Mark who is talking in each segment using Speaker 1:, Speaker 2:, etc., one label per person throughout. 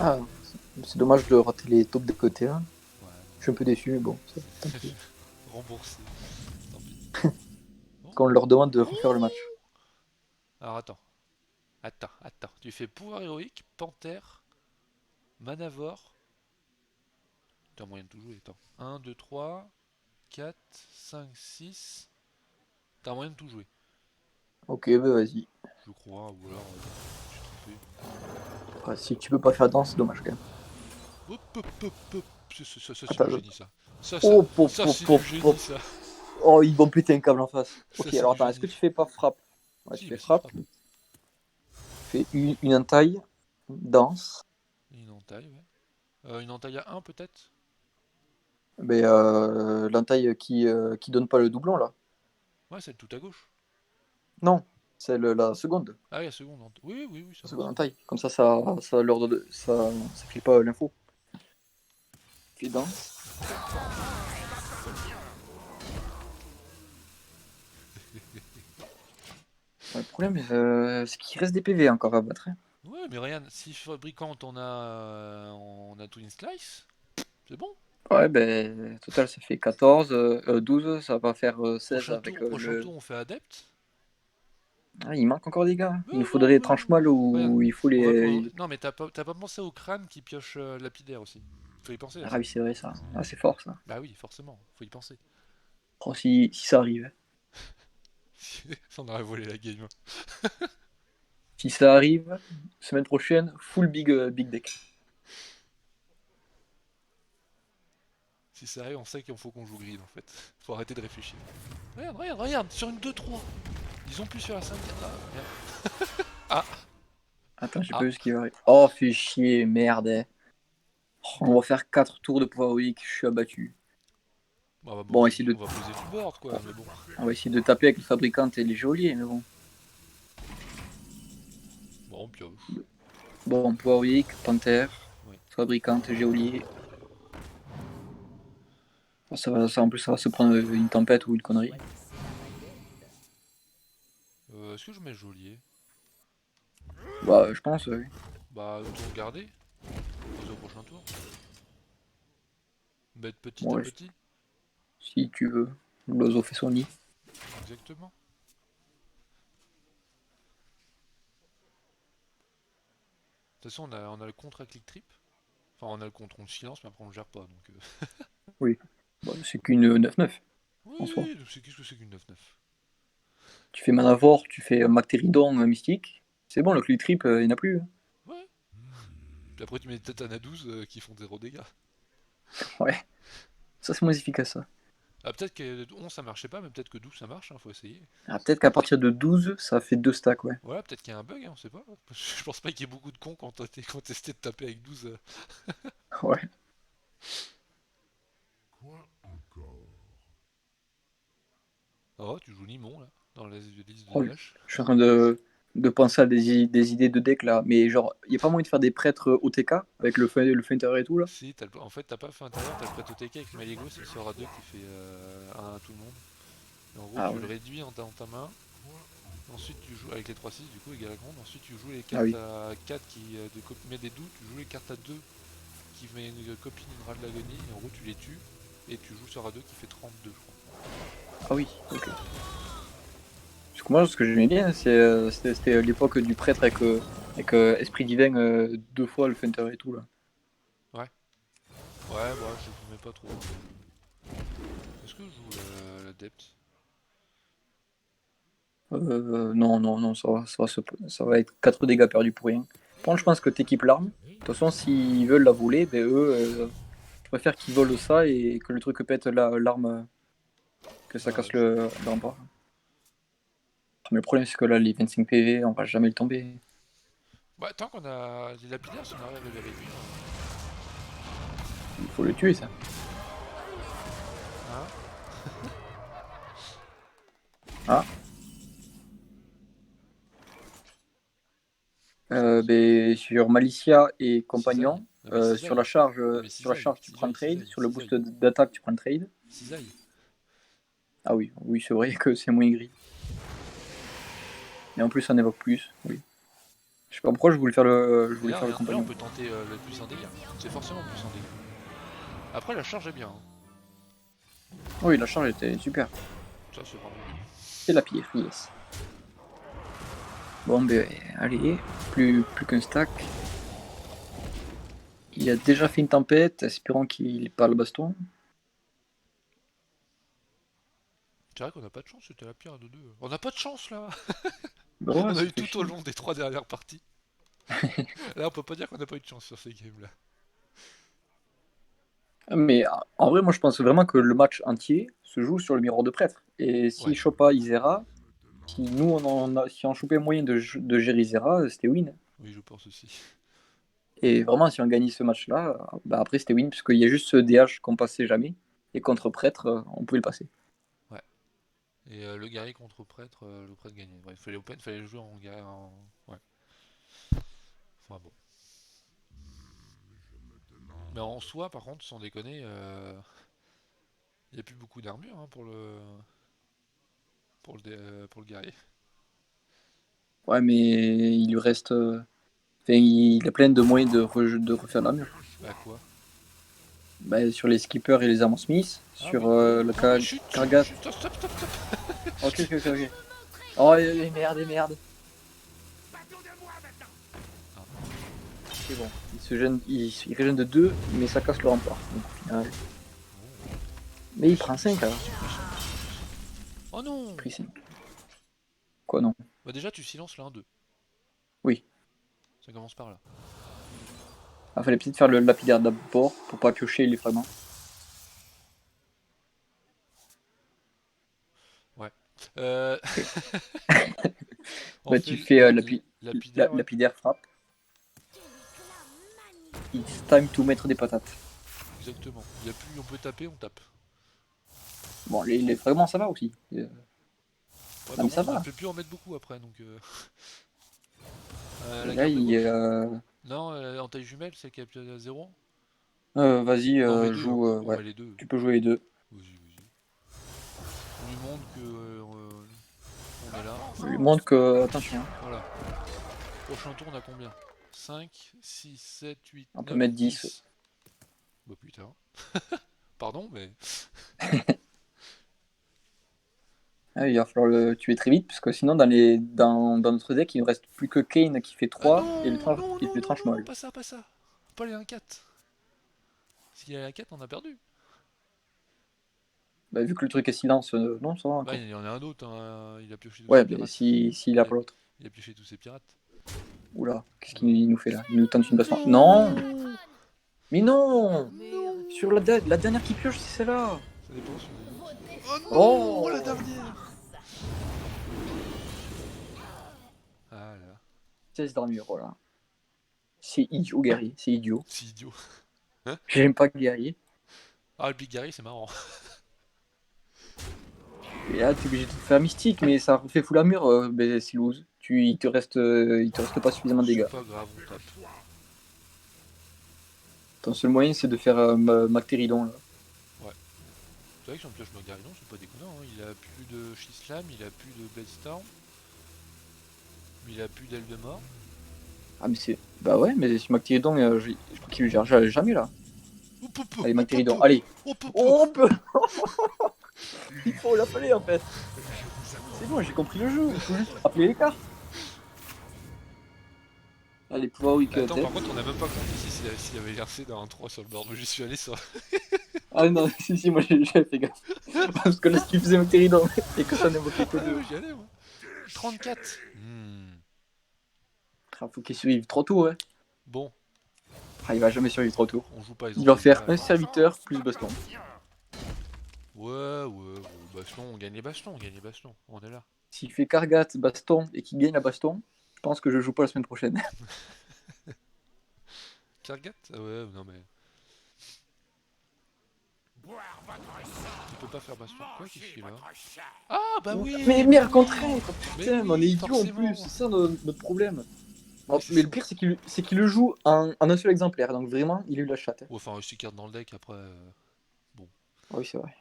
Speaker 1: Ah, c'est dommage de rater les taupes de côté, hein.
Speaker 2: Ouais,
Speaker 1: Je suis un peu déçu, mais bon, tant
Speaker 2: mais
Speaker 1: pis.
Speaker 2: remboursé. Tant pis. Bon.
Speaker 1: Quand on leur demande de refaire le match.
Speaker 2: Alors attends. Tu fais pouvoir héroïque, panthère, manavore. T'as moyen de tout jouer, attends. 1, 2, 3, 4, 5, 6. T'as moyen de tout jouer.
Speaker 1: Ok, bah vas-y.
Speaker 2: Je crois, ou alors je suis trompé.
Speaker 1: Ah, si tu peux pas faire danse, c'est dommage quand même.
Speaker 2: Hop. Ça, c'est du
Speaker 1: Attends,
Speaker 2: génie, ça. Ça, ça,
Speaker 1: oh, pop,
Speaker 2: ça
Speaker 1: pop,
Speaker 2: c'est du
Speaker 1: pop,
Speaker 2: génie,
Speaker 1: pop.
Speaker 2: ça.
Speaker 1: Oh, ils vont péter un câble en face.
Speaker 2: Ça,
Speaker 1: Ok,
Speaker 2: c'est
Speaker 1: alors
Speaker 2: du
Speaker 1: attends, est-ce que
Speaker 2: génie.
Speaker 1: tu fais pas frappe? Ouais, tu
Speaker 2: Si,
Speaker 1: fais
Speaker 2: vas-y,
Speaker 1: frappe,
Speaker 2: frappe.
Speaker 1: tu fais une entaille, danse,
Speaker 2: Une entaille, ouais. Une entaille à 1 peut-être.
Speaker 1: mais l'entaille qui donne pas le doublon là.
Speaker 2: Ouais, celle tout à gauche.
Speaker 1: Non, c'est la seconde.
Speaker 2: Ah oui, la seconde. Oui, ça
Speaker 1: La
Speaker 2: va,
Speaker 1: seconde
Speaker 2: ça va.
Speaker 1: entaille. Comme ça leur donne, ça fait pas l'info. Tu fais danse. Ouais, le problème, c'est qu'il reste des PV encore à battre, hein.
Speaker 2: Ouais, mais regarde, si fabricante on a Twin Slice, c'est bon.
Speaker 1: Ouais, ben, total, ça fait 14, 12, ça va faire 16 avec
Speaker 2: Prochain
Speaker 1: le.
Speaker 2: tour, on fait Adept.
Speaker 1: Ah, il manque encore des gars. Il nous
Speaker 2: Mais non,
Speaker 1: faudrait
Speaker 2: mais non.
Speaker 1: tranche-mal
Speaker 2: Regarde,
Speaker 1: où il faut les.
Speaker 2: non, mais t'as pas pensé au crâne qui pioche lapidaire aussi. Faut y penser à
Speaker 1: Ah
Speaker 2: ça.
Speaker 1: oui, c'est vrai ça. Ah, c'est fort ça.
Speaker 2: Bah oui, forcément, faut y penser.
Speaker 1: Oh, si ça arrive.
Speaker 2: Ça, on aurait volé la game.
Speaker 1: Si ça arrive, semaine prochaine, full big deck.
Speaker 2: Si c'est vrai, on sait qu'il faut qu'on joue green en fait. Faut arrêter de réfléchir. Regarde, sur une 2-3. Ils ont plus sur la 5. Ah, merde. Ah,
Speaker 1: Attends, j'ai pas
Speaker 2: ah.
Speaker 1: vu ce qui va arriver. Oh, fais chier, merde, eh. Oh, on va faire 4 tours de Power Week, je suis abattu.
Speaker 2: Bon,
Speaker 1: Bon,
Speaker 2: on va poser du board quoi, mais bon.
Speaker 1: on va essayer de taper avec les fabricantes et les geôliers, mais bon.
Speaker 2: Bon, on pioche.
Speaker 1: Bon, Power Week, Panther,
Speaker 2: Oui.
Speaker 1: fabricante, geôlier. En plus, ça va se prendre une tempête ou une connerie.
Speaker 2: Est-ce que je mets geôlier?
Speaker 1: Bah, je pense, oui.
Speaker 2: Bah, autant garder. Poser au prochain tour. Mettre petit à
Speaker 1: Moi,
Speaker 2: petit.
Speaker 1: si tu veux. L'oiseau fait son nid.
Speaker 2: Exactement. De toute façon, on a le contre à click trip. Enfin, on a le contre, on le silence, mais après on le gère pas. Donc,
Speaker 1: Oui. Bah, c'est qu'une 9-9 en soi.
Speaker 2: oui, qu'est-ce que c'est qu'une 9-9?
Speaker 1: Tu fais Manavore, tu fais Mactéridon, Mystique. C'est bon, le click trip, il n'y en a plus, hein.
Speaker 2: Ouais. Puis après, tu mets des Tatana 12 qui font 0 dégâts.
Speaker 1: Ouais. Ça, c'est moins efficace, ça.
Speaker 2: Ah, peut-être que 11 ça marchait pas, mais peut-être que 12 ça marche, hein, faut essayer.
Speaker 1: Ah, peut-être qu'à partir de 12, ça fait 2 stacks, ouais.
Speaker 2: Voilà, peut-être qu'il y a un bug, hein, on sait pas. Je pense pas qu'il y ait beaucoup de cons quand quand testé de taper avec 12.
Speaker 1: Ouais.
Speaker 2: Oh, tu joues Limon là, dans la liste de
Speaker 1: Oh,
Speaker 2: Nash.
Speaker 1: je suis en train de penser à des idées de deck, là. Mais genre, il n'y a pas moyen de faire des prêtres OTK avec le Feinter et tout, là.
Speaker 2: Si, en fait, t'as pas fait intérieur, t'as le prêt OTK avec Maligos, il sera 2 qui fait 1 à tout le monde. Et en gros,
Speaker 1: Ah
Speaker 2: tu le
Speaker 1: ouais.
Speaker 2: réduis dans ta main. Ensuite, tu joues avec les 3-6, du coup, égal à grande. Ensuite, tu joues les
Speaker 1: Ah
Speaker 2: cartes
Speaker 1: oui.
Speaker 2: à 4 qui met des doutes. Tu joues les cartes à 2 qui met une copie d'une rade de l'agonie. Et en gros, tu les tues. Et tu joues sur A2 qui fait 32, je crois.
Speaker 1: Ah oui, ok. Parce que moi, ce que j'aimais bien, c'était l'époque du prêtre avec Esprit Divin, 2 fois le Feinter et tout, là.
Speaker 2: Ouais. Ouais, bah, je mets pas trop. Est-ce que je joue l'Adept?
Speaker 1: Non, ça va être 4 dégâts perdus pour rien. Par contre, je pense que t'équipes l'arme. De toute façon, s'ils veulent la voler, ben eux, je préfère qu'ils volent ça et que le truc pète l'arme, que ça
Speaker 2: Bah,
Speaker 1: casse le rempart. Mais le problème, c'est que là, les 25 PV, on va jamais le tomber.
Speaker 2: bah, tant qu'on a les lapidaires, si on arrive à les réduire.
Speaker 1: Il faut le tuer, ça.
Speaker 2: Hein.
Speaker 1: Ah, ben, sur Malicia et
Speaker 2: Cisaille.
Speaker 1: Compagnon,
Speaker 2: Non, mais
Speaker 1: sur la
Speaker 2: cisaille.
Speaker 1: charge,
Speaker 2: Non, mais
Speaker 1: sur la
Speaker 2: cisaille.
Speaker 1: charge, tu prends le trade. Sur le boost
Speaker 2: Cisaille.
Speaker 1: d'attaque, tu prends le trade.
Speaker 2: Cisaille.
Speaker 1: Ah oui, oui, c'est vrai que c'est moins gris. Et en plus, ça n'évoque plus. Oui. Je sais pas pourquoi je voulais faire je
Speaker 2: Et
Speaker 1: voulais
Speaker 2: là,
Speaker 1: faire le
Speaker 2: regarde, là, on
Speaker 1: compagnon.
Speaker 2: peut tenter le puissant délire. C'est forcément puissant délire. Après, la charge est bien. Hein.
Speaker 1: Oui, la charge était super.
Speaker 2: Ça, c'est vraiment bien.
Speaker 1: C'est la pire, yes. Bon, ben, allez, plus qu'un stack. Il a déjà fait une tempête, espérons qu'il n'ait pas le baston.
Speaker 2: C'est vrai qu'on n'a pas de chance, c'était la pire à 2-2. On n'a pas de chance là.
Speaker 1: Bah ouais,
Speaker 2: On a
Speaker 1: ça
Speaker 2: eu
Speaker 1: fait
Speaker 2: tout au
Speaker 1: chier.
Speaker 2: long des 3 dernières parties. Là, on peut pas dire qu'on n'a pas eu de chance sur ces games là.
Speaker 1: Mais en vrai, moi je pense vraiment que le match entier se joue sur le miroir de prêtre. Et
Speaker 2: Ouais,
Speaker 1: si Chopa Isera, si nous si on chopait moyen de gérer Isera, c'était win.
Speaker 2: oui, je pense aussi.
Speaker 1: Et vraiment, si on gagnait ce match-là, bah après c'était win, parce qu'il y a juste ce DH qu'on passait jamais. Et contre prêtre, on pouvait le passer.
Speaker 2: Ouais. Et le guerrier contre prêtre, le prêtre gagnait. Ouais, il fallait open, fallait le jouer en guerrier. Ouais. Enfin bon. Mais en soi, par contre, sans déconner, il n'y a plus beaucoup d'armure hein, pour le guerrier.
Speaker 1: Ouais, mais il lui reste. Enfin, il a plein de moyens de refaire l'armure.
Speaker 2: Bah quoi?
Speaker 1: Bah, sur les skippers et les armors Smith,
Speaker 2: Ah
Speaker 1: sur
Speaker 2: oui.
Speaker 1: le
Speaker 2: Non mais chut, chut,
Speaker 1: Kargat.
Speaker 2: chut, stop, stop, stop, stop.
Speaker 1: Ok, ok, ok, ok. Oh, et merde.
Speaker 2: Ah,
Speaker 1: C'est bon. Il régène de 2, mais ça casse le rempart. Donc au final.
Speaker 2: bon.
Speaker 1: Mais il prend 5 alors.
Speaker 2: Oh
Speaker 1: Il a
Speaker 2: non!
Speaker 1: pris 5. Quoi, non?
Speaker 2: Bah déjà, tu silences le 1-2.
Speaker 1: Oui.
Speaker 2: Ça commence par là.
Speaker 1: Ah, fallait peut-être faire le lapidaire d'abord pour pas piocher les fragments.
Speaker 2: Ouais. Euh...
Speaker 1: Ok.
Speaker 2: on
Speaker 1: Bah,
Speaker 2: fait
Speaker 1: tu fais
Speaker 2: lapidaire, ouais.
Speaker 1: lapidaire frappe. It's time to mettre des patates.
Speaker 2: Exactement. Il y a plus, on peut taper, on tape.
Speaker 1: Bon, les fragments, ça va aussi.
Speaker 2: Ouais,
Speaker 1: Non,
Speaker 2: par
Speaker 1: mais ça
Speaker 2: contre, on
Speaker 1: va.
Speaker 2: peut plus en mettre beaucoup après, donc...
Speaker 1: Et
Speaker 2: la
Speaker 1: là,
Speaker 2: carte de gauche?
Speaker 1: il.
Speaker 2: Non, en taille jumelle, c'est qu'elle est à 0.
Speaker 1: Vas-y,
Speaker 2: On en met deux, hein.
Speaker 1: joue.
Speaker 2: On
Speaker 1: Ouais.
Speaker 2: met les deux.
Speaker 1: Tu peux jouer les deux.
Speaker 2: Vas-y, vas-y. On lui montre que on est là.
Speaker 1: Je lui montre que. Attention.
Speaker 2: Voilà. Prochain tour, on a combien? 5, 6, 7, 8,
Speaker 1: On peut
Speaker 2: 9,
Speaker 1: mettre 10.
Speaker 2: 10. Bah putain. Pardon, mais...
Speaker 1: Ah, il va falloir le tuer très vite, parce que sinon, dans notre deck, il ne reste plus que Kane qui fait
Speaker 2: Ah
Speaker 1: 3 et
Speaker 2: non, non, non,
Speaker 1: le
Speaker 2: non,
Speaker 1: tranche
Speaker 2: non,
Speaker 1: molle.
Speaker 2: pas ça, pas ça. Pas les 1-4. S'il y a la 4, on a perdu.
Speaker 1: Bah, vu que le truc est silence, non, ça va
Speaker 2: Bah,
Speaker 1: encore.
Speaker 2: il y en a un autre, hein. Il a pioché tous ses
Speaker 1: Ouais, mais
Speaker 2: pirates.
Speaker 1: s'il a pas l'autre.
Speaker 2: Il a pioché tous ses pirates.
Speaker 1: Oula, qu'est-ce
Speaker 2: Oula.
Speaker 1: qu'il nous fait là? Il nous tente une baston. Non!
Speaker 2: Non!
Speaker 1: Mais non!
Speaker 2: Non!
Speaker 1: Sur la dernière qui pioche, c'est celle-là!
Speaker 2: Ça dépend sur les autres. Oh non! La
Speaker 1: Oh!
Speaker 2: dernière! Ah là.
Speaker 1: 16 d'armure, voilà. C'est idiot, guerrier, c'est idiot.
Speaker 2: C'est idiot. Hein?
Speaker 1: J'aime pas guerrier.
Speaker 2: Ah, le Big Gary, c'est marrant.
Speaker 1: Et là, t'es obligé de faire mystique, mais ça refait full armure, ben, c'est lose. Il te reste pas suffisamment de
Speaker 2: C'est
Speaker 1: dégâts.
Speaker 2: pas grave, on tape.
Speaker 1: Ton seul moyen, c'est de faire Mactéridon, là.
Speaker 2: Ouais. C'est vrai que si on pioche Magaridon, c'est pas déconnant. Hein. Il a plus de Shislam, il a plus de Bladestorm, il a plus d'aile de mort.
Speaker 1: Ah, mais c'est. Bah ouais, mais si Mactéridon, je crois qu'il le gère jamais, là.
Speaker 2: Oh popo!
Speaker 1: Allez,
Speaker 2: Oh
Speaker 1: Mactéridon,
Speaker 2: popo!
Speaker 1: allez!
Speaker 2: Oh popo!
Speaker 1: Oh, on peut. Il faut l'appeler, en fait. C'est bon, j'ai compris le jeu, il faut juste appeler les cartes. Allez, pouvoir weak
Speaker 2: Attends,
Speaker 1: tête.
Speaker 2: par contre, on a même pas compté s'il y avait versé dans un 3 sur le board. J'y suis allé sur.
Speaker 1: Ah non, si, moi j'ai fait gaffe. Parce que là, ce qu'il faisait Mactéridon, et que ça n'évoquait que
Speaker 2: Ah
Speaker 1: deux.
Speaker 2: oui, j'y allais, moi. 34.
Speaker 1: Ah, faut qu'il survive 3 tours, ouais.
Speaker 2: Bon,
Speaker 1: Ah, il va jamais survivre 3 tours.
Speaker 2: on joue pas les
Speaker 1: Il va
Speaker 2: enfants
Speaker 1: faire
Speaker 2: idéales.
Speaker 1: un serviteur plus baston.
Speaker 2: Ouais, baston, on gagne les bastons, on gagne les bastons. On est là.
Speaker 1: S'il fait Kargat, baston et qu'il gagne la baston, je pense que je joue pas la semaine prochaine.
Speaker 2: Kargat? Ah ouais, non mais. Il peut pas faire baston. Quoi qu'il fait là? Ah bah oui!
Speaker 1: Mais
Speaker 2: Mais
Speaker 1: merde,
Speaker 2: oui!
Speaker 1: contre-être.
Speaker 2: Mais
Speaker 1: Putain, mais on est
Speaker 2: oui,
Speaker 1: idiot en
Speaker 2: forcément!
Speaker 1: plus, c'est ça notre problème.
Speaker 2: Oui,
Speaker 1: Oh,
Speaker 2: c'est
Speaker 1: mais
Speaker 2: ça.
Speaker 1: le pire, c'est qu'il le joue en un seul exemplaire, donc vraiment, il a eu la chatte.
Speaker 2: Ouais, enfin, 6 cartes dans le deck après. Bon.
Speaker 1: Ah oui, c'est vrai.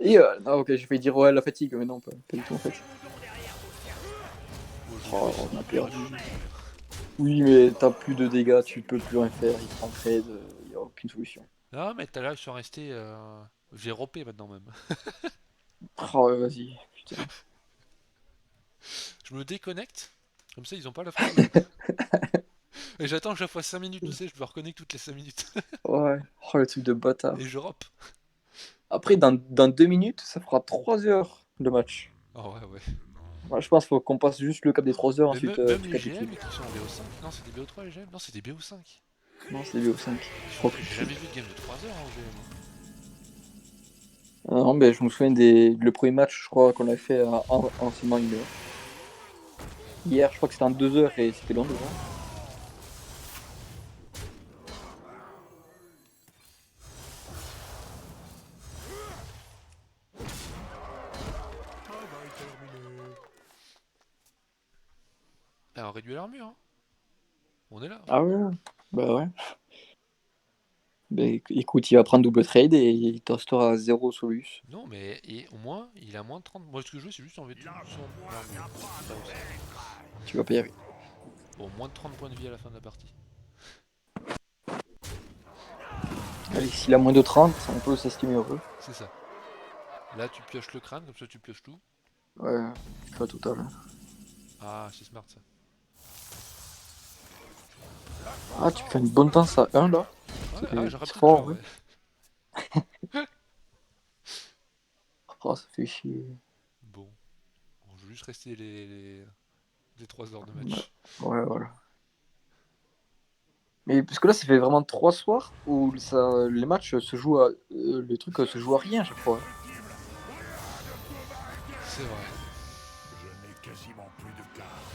Speaker 1: Et ah, ok, j'ai failli dire ouais, la fatigue, mais non, pas du tout en fait.
Speaker 2: Ouais, je
Speaker 1: Oh,
Speaker 2: sais,
Speaker 1: on a
Speaker 2: c'est
Speaker 1: perdu.
Speaker 2: dommage.
Speaker 1: Oui, mais t'as plus de dégâts, tu peux plus rien faire, il prend trade, il n'y a aucune solution.
Speaker 2: Non, mais tout à l'heure, ils sont restés. J'ai ropé maintenant même.
Speaker 1: Oh, ouais, vas-y, putain.
Speaker 2: Je me déconnecte. Comme ça, ils ont pas la phrase. Et j'attends que je fasse 5 minutes, tu sais, je me reconnecte toutes les 5 minutes.
Speaker 1: Ouais, oh, le truc de
Speaker 2: Et
Speaker 1: bâtard.
Speaker 2: je rope.
Speaker 1: Après, dans 2 minutes, ça fera 3 heures de match.
Speaker 2: Oh ouais, ouais.
Speaker 1: Ouais, je pense qu'il faut qu'on passe juste le cap des 3 heures,
Speaker 2: Mais
Speaker 1: ensuite
Speaker 2: même
Speaker 1: tu
Speaker 2: les
Speaker 1: capes l'équipe.
Speaker 2: GM qui sont en BO5. Non, c'est des BO3 les GM. Non, c'est des BO5.
Speaker 1: Non, c'est BO5. Je crois que
Speaker 2: J'ai jamais vu de game de 3 heures en GM.
Speaker 1: non, mais je me souviens le premier match, je crois qu'on a fait en seulement 1 heure. Hier, je crois que c'était en 2 heures et c'était long déjà.
Speaker 2: Ah, on réduit l'armure, hein. On est là.
Speaker 1: Ah ouais, ouais. Bah ouais. Bah écoute, il va prendre double trade et il te restera 0 solus.
Speaker 2: Non, mais et au moins, il a moins de 30. Moi, ce que je veux, c'est juste enlever tout son armure. C'est pas aussi.
Speaker 1: Tu vas pas y arriver.
Speaker 2: Bon, moins de 30 points de vie à la fin de la partie.
Speaker 1: Allez, s'il a moins de 30, on peut s'estimer heureux.
Speaker 2: C'est ça. Là, tu pioches le crâne, comme ça, tu pioches tout.
Speaker 1: Ouais, pas total.
Speaker 2: Ah, c'est smart ça.
Speaker 1: Ah, tu fais une bonne danse à 1 là.
Speaker 2: Ouais, ah, j'aurais
Speaker 1: C'est
Speaker 2: peut-être dû
Speaker 1: fort,
Speaker 2: en
Speaker 1: ouais.
Speaker 2: vrai.
Speaker 1: Oh, ça fait chier.
Speaker 2: Bon, je vais juste rester les 3 heures de
Speaker 1: Ouais,
Speaker 2: match.
Speaker 1: ouais, voilà. Mais parce que là, ça fait vraiment 3 soirs où les matchs se jouent à. Les trucs se jouent à rien à chaque fois.
Speaker 2: C'est vrai.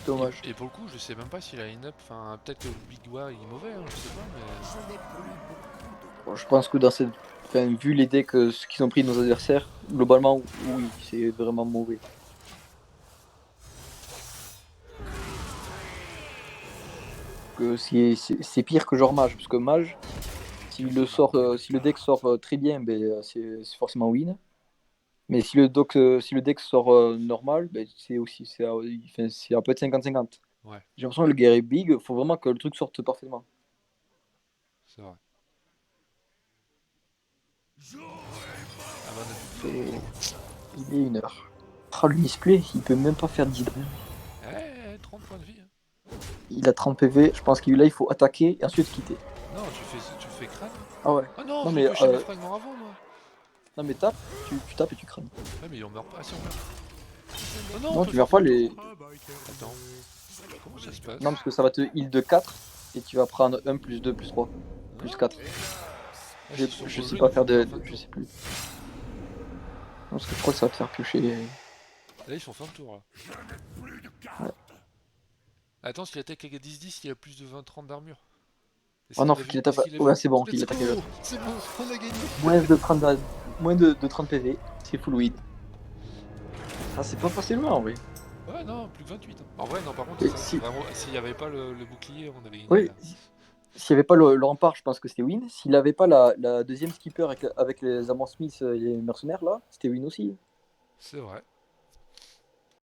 Speaker 1: Dommage.
Speaker 2: Et pour le coup, je sais même pas si la line-up, enfin, peut-être que le Big War il est mauvais, hein, je sais pas, mais.
Speaker 1: Bon, je pense que dans cette. Enfin, vu les decks ce qu'ils ont pris de nos adversaires, globalement, oui, c'est vraiment mauvais. Que c'est pire que genre mage, parce que mage, si le deck sort très bien, ben, c'est forcément win. Mais si le deck sort normal, ben, c'est aussi enfin, c'est un peu de 50-50.
Speaker 2: Ouais,
Speaker 1: J'ai l'impression que le guerrier big, faut vraiment que le truc sorte parfaitement.
Speaker 2: c'est vrai. Ah bah,
Speaker 1: Et il est 1 heure. Ah, le misplay, il peut même pas faire d'hydre.
Speaker 2: eh, 30 points de vie, hein.
Speaker 1: Il a 30 PV, je pense que là il faut attaquer et ensuite quitter.
Speaker 2: Non, tu fais crâne.
Speaker 1: Ah ouais.
Speaker 2: Ah non,
Speaker 1: Non
Speaker 2: je vais
Speaker 1: mais,
Speaker 2: piocher mes fragments avant, moi.
Speaker 1: non mais tape, tu tapes et tu crânes.
Speaker 2: Ouais, mais on meurt pas. Ah, si, on meurt. Oh non, on
Speaker 1: Non,
Speaker 2: peut
Speaker 1: tu
Speaker 2: faire
Speaker 1: meurs pas
Speaker 2: demi-tour.
Speaker 1: les.
Speaker 2: Attends, comment ça se
Speaker 1: Non,
Speaker 2: passe?
Speaker 1: parce que ça va te heal de 4 et tu vas prendre 1 plus 2 plus 3 plus
Speaker 2: Ah,
Speaker 1: 4.
Speaker 2: ah,
Speaker 1: Je,
Speaker 2: s'ils sont
Speaker 1: je
Speaker 2: beaux
Speaker 1: sais
Speaker 2: jeux, ils
Speaker 1: pas
Speaker 2: nous
Speaker 1: faire
Speaker 2: font
Speaker 1: de.
Speaker 2: faire fin de
Speaker 1: Je
Speaker 2: tour.
Speaker 1: sais plus. Non, parce que je crois que ça va te faire piocher.
Speaker 2: Là, ils font fin de tour, là.
Speaker 1: Ouais.
Speaker 2: Attends, s'il attaque avec 10-10, il a plus de 20-30 d'armure.
Speaker 1: Oh non, faut qu'il attaque.
Speaker 2: Est-ce qu'il a
Speaker 1: Ouais,
Speaker 2: vu?
Speaker 1: c'est bon, il
Speaker 2: Let's
Speaker 1: attaque
Speaker 2: go!
Speaker 1: déjà.
Speaker 2: C'est bon, on a gagné!
Speaker 1: Moins de 30 PV, c'est full win. Ah, c'est pas passé loin en vrai.
Speaker 2: Ouais, non, plus que 28, hein. En vrai, non, par contre,
Speaker 1: Et
Speaker 2: c'est vrai que
Speaker 1: si,
Speaker 2: vraiment, s'il n'y avait pas le bouclier, on avait gagné
Speaker 1: oui,
Speaker 2: là.
Speaker 1: s'il n'y avait pas le rempart, je pense que c'était win. S'il avait pas la deuxième skipper avec les Amon Smith et les mercenaires là, c'était win aussi.
Speaker 2: C'est vrai.